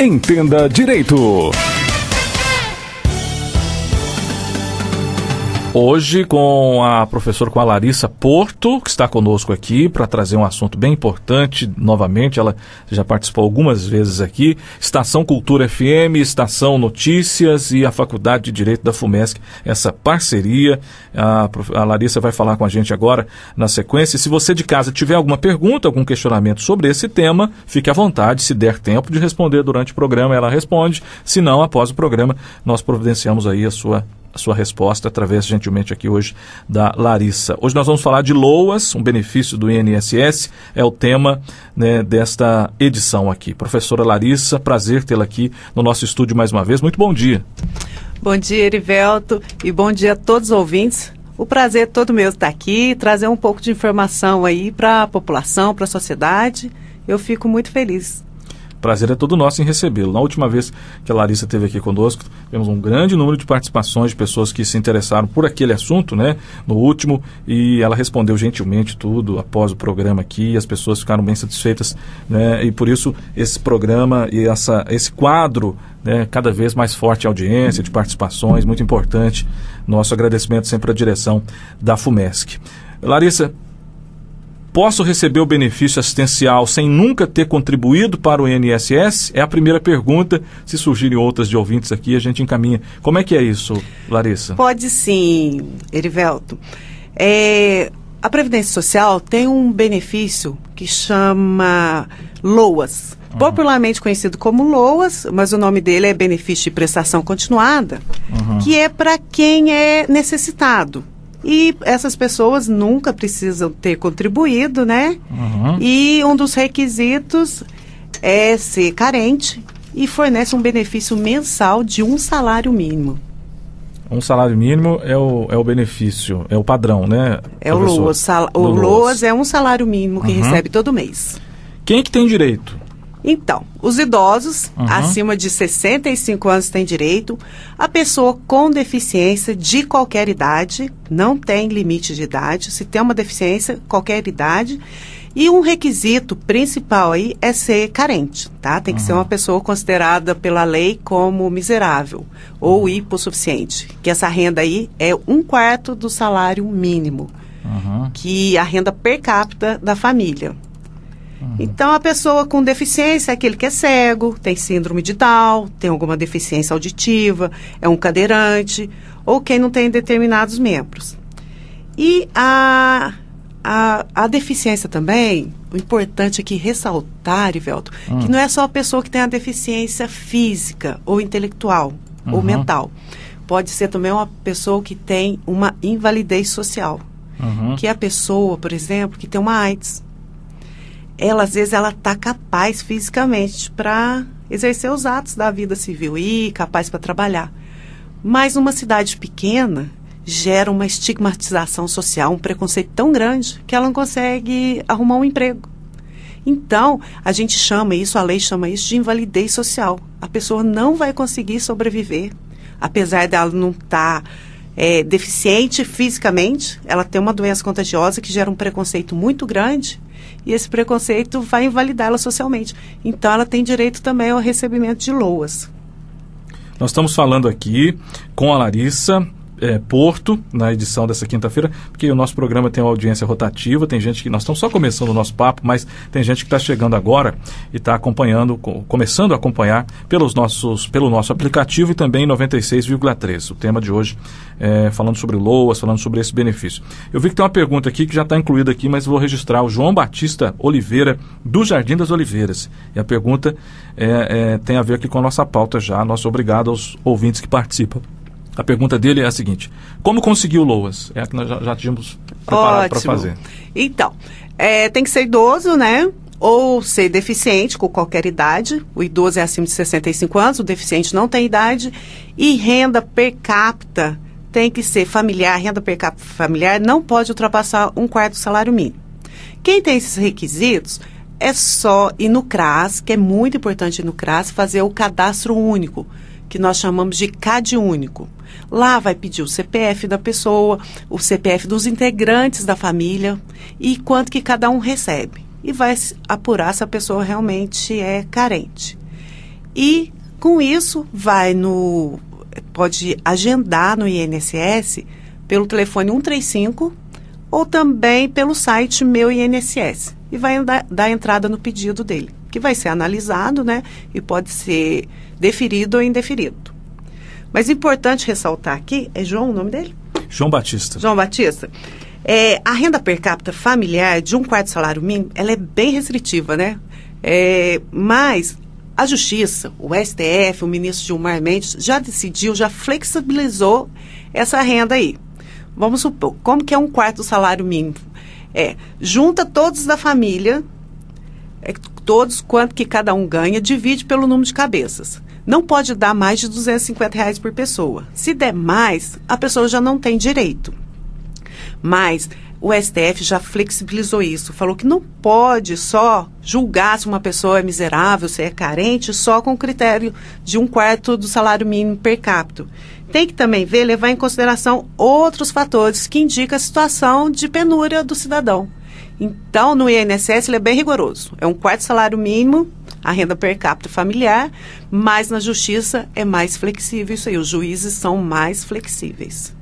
Entenda Direito. Hoje com a Larissa Porto, que está conosco aqui para trazer um assunto bem importante novamente. Ela já participou algumas vezes aqui. Estação Cultura FM, Estação Notícias e a Faculdade de Direito da FUMESC. Essa parceria, a Larissa vai falar com a gente agora na sequência. Se você de casa tiver alguma pergunta, algum questionamento sobre esse tema, fique à vontade. Se der tempo de responder durante o programa, ela responde. Se não, após o programa, nós providenciamos aí a sua resposta através, gentilmente, aqui hoje da Larissa. Hoje nós vamos falar de LOAS, um benefício do INSS, é o tema, né, desta edição aqui. Professora Larissa, prazer tê-la aqui no nosso estúdio mais uma vez. Muito bom dia. Bom dia, Erivelto, e bom dia a todos os ouvintes. O prazer é todo meu estar aqui, trazer um pouco de informação aí para a população, para a sociedade. Eu fico muito feliz. Prazer é todo nosso em recebê-lo. Na última vez que a Larissa esteve aqui conosco, tivemos um grande número de participações de pessoas que se interessaram por aquele assunto, né, no último, e ela respondeu gentilmente tudo após o programa aqui, e as pessoas ficaram bem satisfeitas, né, e por isso esse programa e esse quadro, né, cada vez mais forte audiência, de participações, muito importante. Nosso agradecimento sempre à direção da FUMESC. Larissa, posso receber o benefício assistencial sem nunca ter contribuído para o INSS? É a primeira pergunta. Se surgirem outras de ouvintes aqui, a gente encaminha. Como é que é isso, Larissa? Pode sim, Erivelto. A Previdência Social tem um benefício que chama LOAS. Popularmente conhecido como LOAS, mas o nome dele é Benefício de Prestação Continuada, que é para quem é necessitado. E essas pessoas nunca precisam ter contribuído, né? E um dos requisitos é ser carente e fornece um benefício mensal de um salário mínimo. Um salário mínimo é o benefício, é o padrão, né? É professor? O LOAS. O LOAS é um salário mínimo que recebe todo mês. Quem que tem direito? Então, os idosos acima de 65 anos têm direito, a pessoa com deficiência de qualquer idade, não tem limite de idade, se tem uma deficiência, qualquer idade, e um requisito principal aí é ser carente, tá? Tem que ser uma pessoa considerada pela lei como miserável ou hipossuficiente, que essa renda aí é 1/4 do salário mínimo, que é a renda per capita da família. Então, a pessoa com deficiência é aquele que é cego, tem síndrome de Down, tem alguma deficiência auditiva, é um cadeirante, ou quem não tem determinados membros. E a deficiência também, o importante aqui ressaltar, Ivelto, que não é só a pessoa que tem a deficiência física, ou intelectual, ou mental. Pode ser também uma pessoa que tem uma invalidez social, que é a pessoa, por exemplo, que tem uma AIDS. Ela, às vezes, ela está capaz fisicamente para exercer os atos da vida civil e capaz para trabalhar. Mas numa cidade pequena, gera uma estigmatização social, um preconceito tão grande que ela não consegue arrumar um emprego. Então, a gente chama isso, a lei chama isso de invalidez social. A pessoa não vai conseguir sobreviver, apesar dela não estar deficiente fisicamente, ela tem uma doença contagiosa que gera um preconceito muito grande, e esse preconceito vai invalidá-la socialmente. Então, ela tem direito também ao recebimento de LOAS. Nós estamos falando aqui com a Larissa Porto, na edição dessa quinta-feira, porque o nosso programa tem uma audiência rotativa, tem gente que, nós estamos só começando o nosso papo, mas tem gente que está chegando agora e está acompanhando, começando a acompanhar pelo nosso aplicativo e também 96,3. O tema de hoje falando sobre o LOAS, falando sobre esse benefício. Eu vi que tem uma pergunta aqui que já está incluída aqui, mas vou registrar, o João Batista Oliveira, do Jardim das Oliveiras. E a pergunta tem a ver aqui com a nossa pauta já, nosso obrigado aos ouvintes que participam. A pergunta dele é a seguinte: como conseguir o LOAS? É a que nós já tínhamos preparado para fazer. Então, tem que ser idoso, né? Ou ser deficiente com qualquer idade. O idoso é acima de 65 anos, o deficiente não tem idade. E renda per capita tem que ser familiar. Renda per capita familiar não pode ultrapassar 1/4 do salário mínimo. Quem tem esses requisitos é só ir no CRAS, que é muito importante ir no CRAS, fazer o cadastro único, que nós chamamos de CAD único. Lá vai pedir o CPF da pessoa, o CPF dos integrantes da família e quanto que cada um recebe. E vai apurar se a pessoa realmente é carente. E com isso pode agendar no INSS pelo telefone 135 ou também pelo site Meu INSS e vai dar entrada no pedido dele, que vai ser analisado, né, e pode ser deferido ou indeferido. Mas importante ressaltar aqui, é João o nome dele? João Batista. João Batista. A renda per capita familiar de 1/4 salário mínimo, ela é bem restritiva, né? Mas a Justiça, o STF, o ministro Gilmar Mendes, já decidiu, já flexibilizou essa renda aí. Vamos supor, como que é 1/4 do salário mínimo? Junta todos da família, todos quanto que cada um ganha, divide pelo número de cabeças. Não pode dar mais de R$250 por pessoa. Se der mais, a pessoa já não tem direito. Mas o STF já flexibilizou isso, falou que não pode só julgar se uma pessoa é miserável, se é carente, só com o critério de 1/4 do salário mínimo per capita. Tem que também levar em consideração outros fatores que indicam a situação de penúria do cidadão. Então, no INSS ele é bem rigoroso. É 1/4 salário mínimo, a renda per capita familiar, mas na Justiça é mais flexível isso aí. Os juízes são mais flexíveis.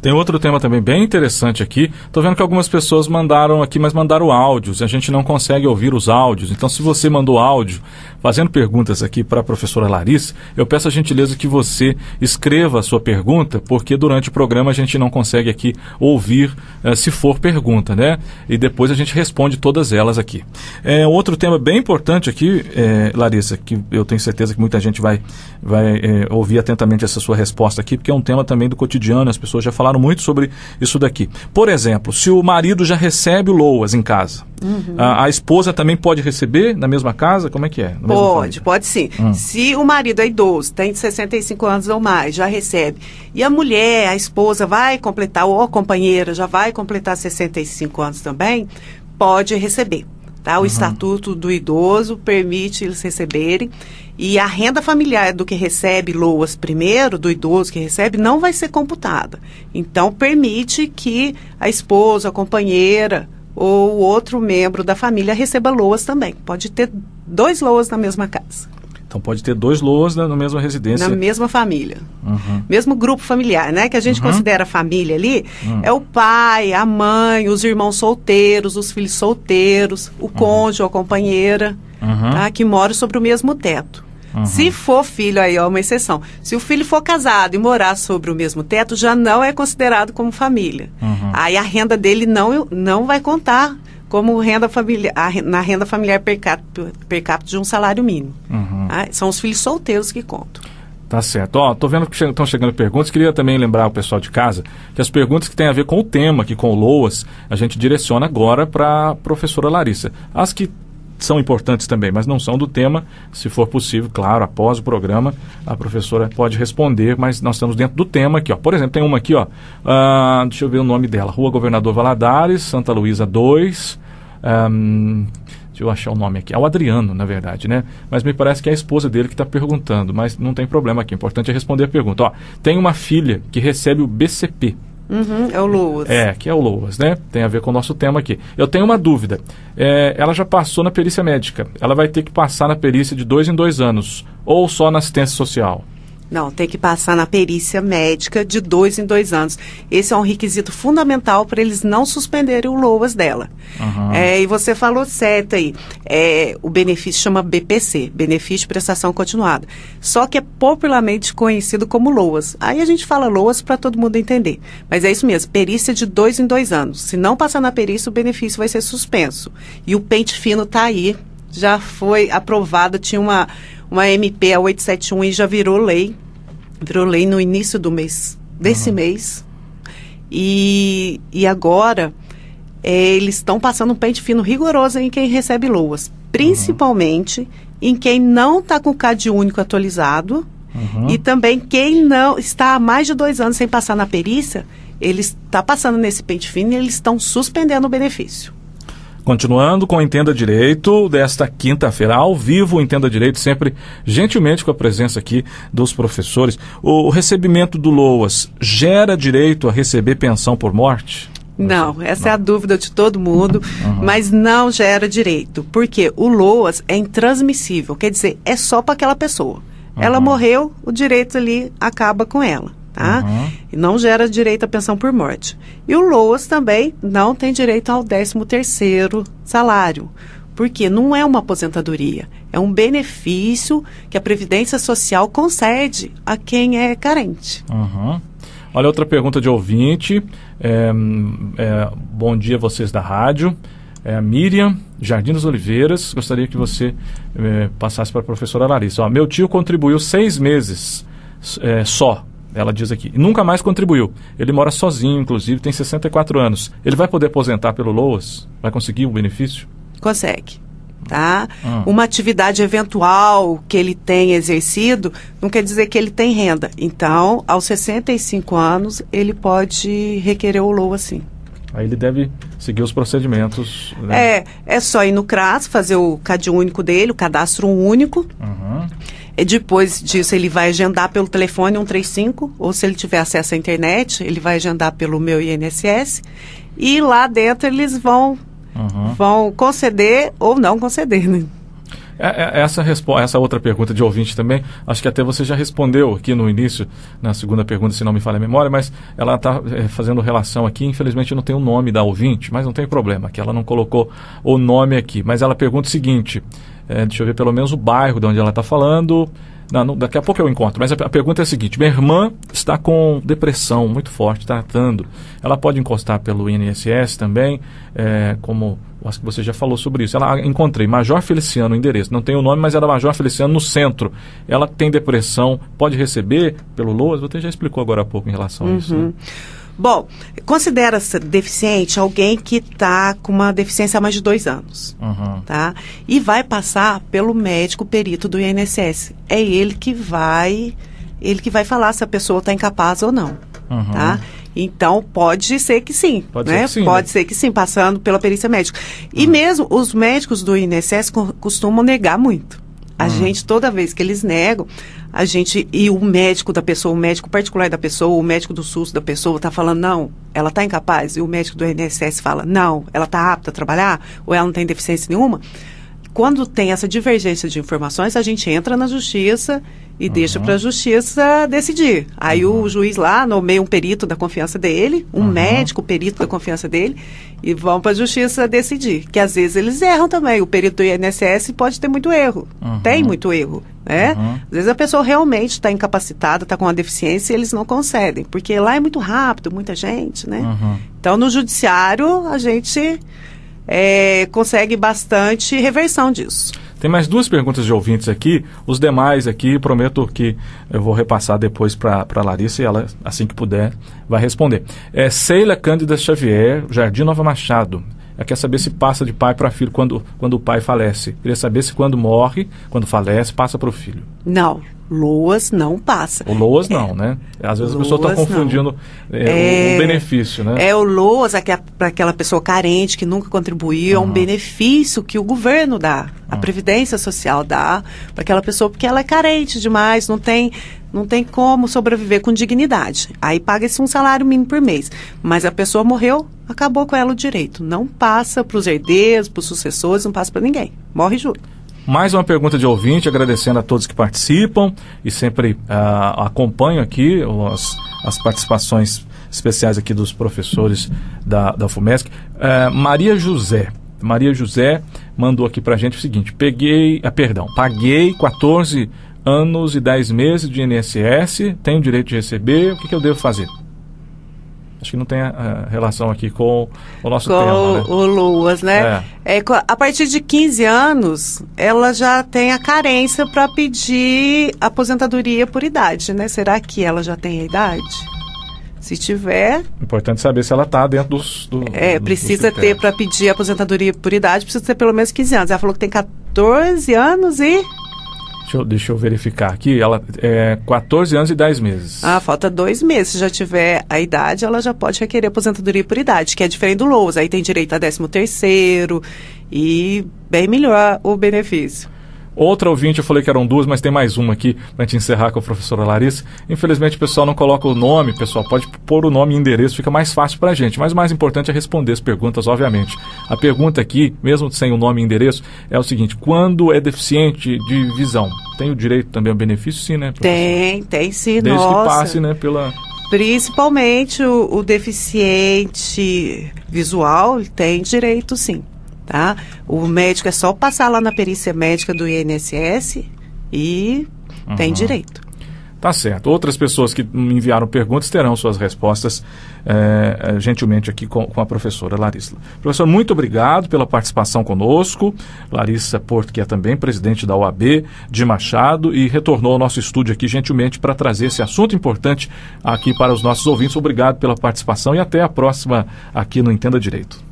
Tem outro tema também bem interessante aqui. Estou vendo que algumas pessoas mandaram aqui, mas mandaram áudios. A gente não consegue ouvir os áudios. Então, se você mandou áudio fazendo perguntas aqui para a professora Larissa, eu peço a gentileza que você escreva a sua pergunta, porque durante o programa a gente não consegue aqui ouvir se for pergunta, né? E depois a gente responde todas elas aqui. Outro tema bem importante aqui, Larissa, que eu tenho certeza que muita gente vai ouvir atentamente essa sua resposta aqui, porque é um tema também do cotidiano, as pessoas já falaram muito sobre isso daqui. Por exemplo, se o marido já recebe o LOAS em casa, a esposa também pode receber na mesma casa? Como é que é? Pode sim. Se o marido é idoso, tem de 65 anos ou mais, já recebe, e a mulher, a esposa vai completar, ou a companheira já vai completar 65 anos também, pode receber. Tá? O Estatuto do Idoso permite eles receberem, e a renda familiar do que recebe LOAS primeiro, do idoso que recebe, não vai ser computada. Então, permite que a esposa, a companheira ou outro membro da família receba LOAS também. Pode ter 2 LOAS na mesma casa. Então pode ter 2 LOAS na mesma residência. Na mesma família. Mesmo grupo familiar, né? Que a gente considera família ali, é o pai, a mãe, os irmãos solteiros, os filhos solteiros, o cônjuge ou a companheira, tá? Que moram sobre o mesmo teto. Se for filho, aí é uma exceção. Se o filho for casado e morar sobre o mesmo teto, já não é considerado como família. Aí a renda dele não vai contar como renda familiar, na renda familiar per capita de um salário mínimo. São os filhos solteiros que contam. Tá certo. Tô vendo que estão chegando perguntas. Queria também lembrar o pessoal de casa que as perguntas que têm a ver com o tema, aqui com o LOAS, a gente direciona agora para a professora Larissa. As que são importantes também, mas não são do tema. Se for possível, claro, após o programa, a professora pode responder, mas nós estamos dentro do tema aqui, ó. Por exemplo, tem uma aqui, ó. Deixa eu ver o nome dela. Rua Governador Valadares, Santa Luísa 2. Deixa eu achar o nome aqui. É o Adriano, na verdade, né? Mas me parece que é a esposa dele que está perguntando, mas não tem problema aqui. O importante é responder a pergunta. Ó, tem uma filha que recebe o BCP. É o LOAS. Que é o LOAS, né? Tem a ver com o nosso tema aqui. Eu tenho uma dúvida. Ela já passou na perícia médica. Ela vai ter que passar na perícia de 2 em 2 anos ou só na assistência social? Não, tem que passar na perícia médica de 2 em 2 anos. Esse é um requisito fundamental para eles não suspenderem o LOAS dela. E você falou certo aí. O benefício chama BPC, Benefício de Prestação Continuada. Só que é popularmente conhecido como LOAS. Aí a gente fala LOAS para todo mundo entender. Mas é isso mesmo, perícia de 2 em 2 anos. Se não passar na perícia, o benefício vai ser suspenso. E o pente fino está aí, já foi aprovado, tinha uma MP, a 871, e já virou lei no início do mês, desse mês, e agora eles estão passando um pente fino rigoroso em quem recebe LOAS, principalmente em quem não está com o CAD único atualizado, e também quem não está há mais de 2 anos sem passar na perícia, ele está passando nesse pente fino e eles estão suspendendo o benefício. Continuando com o Entenda Direito, desta quinta-feira, ao vivo, o Entenda Direito, sempre gentilmente com a presença aqui dos professores. O recebimento do LOAS gera direito a receber pensão por morte? Não, essa é a dúvida de todo mundo, mas não gera direito, porque o LOAS é intransmissível, quer dizer, é só para aquela pessoa. Ela morreu, o direito ali acaba com ela, tá? E não gera direito à pensão por morte. E o LOAS também não tem direito ao 13º salário, porque não é uma aposentadoria, é um benefício que a Previdência Social concede a quem é carente. Olha, outra pergunta de ouvinte. Bom dia, vocês da rádio. Miriam, Jardim das Oliveiras. Gostaria que você passasse para a professora Larissa. Meu tio contribuiu 6 meses só, ela diz aqui, e nunca mais contribuiu. Ele mora sozinho, inclusive, tem 64 anos. Ele vai poder aposentar pelo LOAS? Vai conseguir um benefício? Consegue. Tá? Uma atividade eventual que ele tem exercido não quer dizer que ele tem renda. Então, aos 65 anos, ele pode requerer o LOAS, sim. Aí ele deve seguir os procedimentos. Né? É só ir no CRAS, fazer o CAD único dele, o cadastro único. E depois disso, ele vai agendar pelo telefone 135, ou se ele tiver acesso à internet, ele vai agendar pelo meu INSS. E lá dentro eles vão conceder ou não conceder, né? Essa outra pergunta de ouvinte também, acho que até você já respondeu aqui no início, na segunda pergunta, se não me falha a memória, mas ela está fazendo relação aqui, infelizmente não tem o nome da ouvinte, mas não tem problema, que ela não colocou o nome aqui, mas ela pergunta o seguinte, deixa eu ver pelo menos o bairro de onde ela está falando. Não, daqui a pouco eu encontro, mas a pergunta é a seguinte: minha irmã está com depressão muito forte, tratando. Ela pode encostar pelo INSS também, como acho que você já falou sobre isso. Encontrei Major Feliciano, o endereço, não tem o nome, mas era Major Feliciano no centro. Ela tem depressão, pode receber pelo LOAS? Você já explicou agora há pouco em relação a isso. Né? Bom, considera-se deficiente alguém que está com uma deficiência há mais de 2 anos, tá? E vai passar pelo médico perito do INSS. É ele que vai falar se a pessoa está incapaz ou não, tá? Então, pode ser que sim, Pode ser que sim, passando pela perícia médica. E mesmo os médicos do INSS costumam negar muito. A gente, toda vez que eles negam, e o médico da pessoa, o médico particular da pessoa, o médico do SUS da pessoa está falando, não, ela está incapaz, e o médico do INSS fala, não, ela está apta a trabalhar, ou ela não tem deficiência nenhuma. Quando tem essa divergência de informações, a gente entra na justiça e deixa para a justiça decidir. Aí o juiz lá nomeia um perito da confiança dele, um médico perito da confiança dele, e vão para a justiça decidir. Que às vezes eles erram também. O perito do INSS pode ter muito erro. Tem muito erro, né? Às vezes a pessoa realmente está incapacitada, está com uma deficiência e eles não concedem. Porque lá é muito rápido, muita gente, né? Então, no judiciário, a gente consegue bastante reversão disso. Tem mais 2 perguntas de ouvintes aqui. Os demais aqui, prometo que eu vou repassar depois para a Larissa e ela, assim que puder, vai responder. Ceila Cândida Xavier, Jardim Nova Machado. Ela quer saber se passa de pai para filho quando o pai falece. Queria saber se quando falece, passa para o filho. Não. LOAS não passa. O LOAS não, né? Às vezes a pessoa está confundindo o benefício, né? O LOAS é para aquela pessoa carente que nunca contribuiu, é um benefício que o governo dá, a Previdência Social dá para aquela pessoa, porque ela é carente demais, não tem como sobreviver com dignidade. Aí paga-se um salário mínimo por mês. Mas a pessoa morreu, acabou com ela o direito. Não passa para os herdeiros, para os sucessores, não passa para ninguém. Morre junto. Mais uma pergunta de ouvinte, agradecendo a todos que participam e sempre acompanham aqui as participações especiais aqui dos professores da UFUMESC. Maria José mandou aqui pra gente o seguinte: paguei 14 anos e 10 meses de INSS, tenho direito de receber, o que eu devo fazer? Acho que não tem relação aqui com o nosso tema, né? O LOAS, né? A partir de 15 anos, ela já tem a carência para pedir aposentadoria por idade, né? Será que ela já tem a idade? Se tiver... Importante saber se ela está dentro precisa ter, para pedir aposentadoria por idade, precisa ter pelo menos 15 anos. Ela falou que tem 14 anos e... Deixa eu verificar aqui. Ela 14 anos e 10 meses. Falta 2 meses. Se já tiver a idade, ela já pode requerer aposentadoria por idade, que é diferente do LOAS. Aí tem direito a 13º e bem melhor o benefício. Outra ouvinte, eu falei que eram 2, mas tem mais uma aqui para a gente encerrar com a professora Larissa. Infelizmente o pessoal não coloca o nome, pessoal, pode pôr o nome e endereço, fica mais fácil para a gente. Mas o mais importante é responder as perguntas, obviamente. A pergunta aqui, mesmo sem o nome e endereço, é o seguinte: quando é deficiente de visão, tem o direito também ao benefício? Sim, né, professor? Tem sim, Desde nossa. que passe, né, pela... Principalmente o deficiente visual, ele tem direito sim. Tá? O médico é só passar lá na perícia médica do INSS e tem direito. Tá certo. Outras pessoas que me enviaram perguntas terão suas respostas gentilmente aqui com a professora Larissa. Professor, muito obrigado pela participação conosco. Larissa Porto, que é também presidente da OAB de Machado, e retornou ao nosso estúdio aqui gentilmente para trazer esse assunto importante aqui para os nossos ouvintes. Obrigado pela participação e até a próxima aqui no Entenda Direito.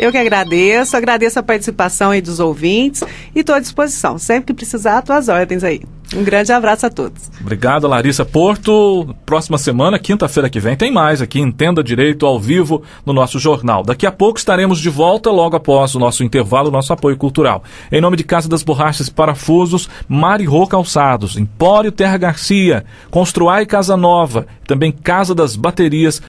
Eu que agradeço a participação aí dos ouvintes e estou à disposição. Sempre que precisar, tuas ordens aí. Um grande abraço a todos. Obrigado, Larissa Porto. Próxima semana, quinta-feira que vem, tem mais aqui, Entenda Direito ao vivo no nosso jornal. Daqui a pouco estaremos de volta, logo após o nosso intervalo, nosso apoio cultural. Em nome de Casa das Borrachas e Parafusos, Marirô Calçados, Empório Terra Garcia, Construai Casa Nova, também Casa das Baterias,